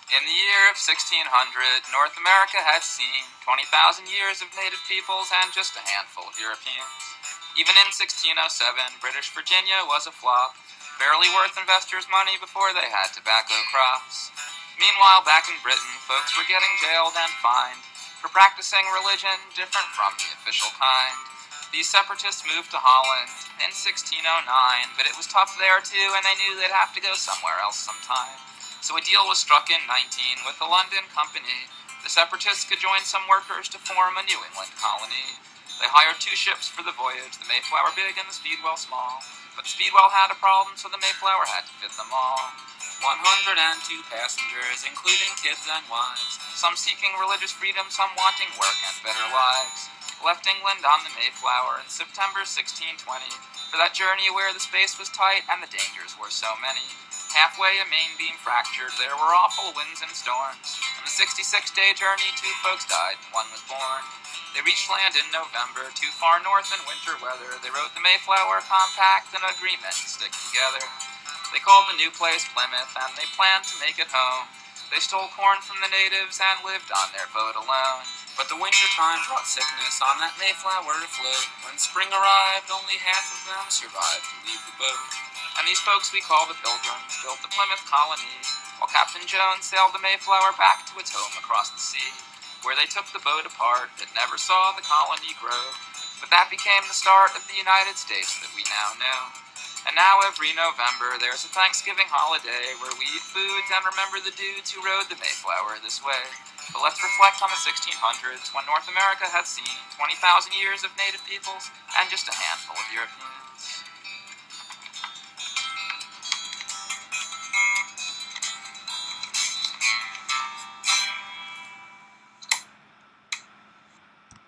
In the year of 1600, North America had seen 20,000 years of native peoples and just a handful of Europeans. Even in 1607, British Virginia was a flop, barely worth investors' money before they had tobacco crops. Meanwhile, back in Britain, folks were getting jailed and fined for practicing religion different from the official kind. These separatists moved to Holland in 1609, but it was tough there too, and they knew they'd have to go somewhere else sometime. So a deal was struck in 19 with the London Company. The separatists could join some workers to form a New England colony. They hired 2 ships for the voyage, the Mayflower big and the Speedwell small. But the Speedwell had a problem, so the Mayflower had to fit them all. 102 passengers, including kids and wives, some seeking religious freedom, some wanting work and better lives, left England on the Mayflower in September 1620 for that journey where the space was tight and the dangers were so many. Halfway, a main beam fractured, there were awful winds and storms. On the 66-day journey, 2 folks died and 1 was born. They reached land in November, too far north in winter weather. They wrote the Mayflower Compact, an agreement to stick together. They called the new place Plymouth, and they planned to make it home. They stole corn from the natives and lived on their boat alone. But the winter time brought sickness on that Mayflower afloat. When spring arrived, only half of them survived to leave the boat. And these folks we call the Pilgrims built the Plymouth colony, while Captain Jones sailed the Mayflower back to its home across the sea, where they took the boat apart that never saw the colony grow. But that became the start of the United States that we now know. And now every November there's a Thanksgiving holiday where we eat foods and remember the dudes who rode the Mayflower this way. But let's reflect on the 1600s when North America had seen 20,000 years of native peoples and just a handful of Europeans.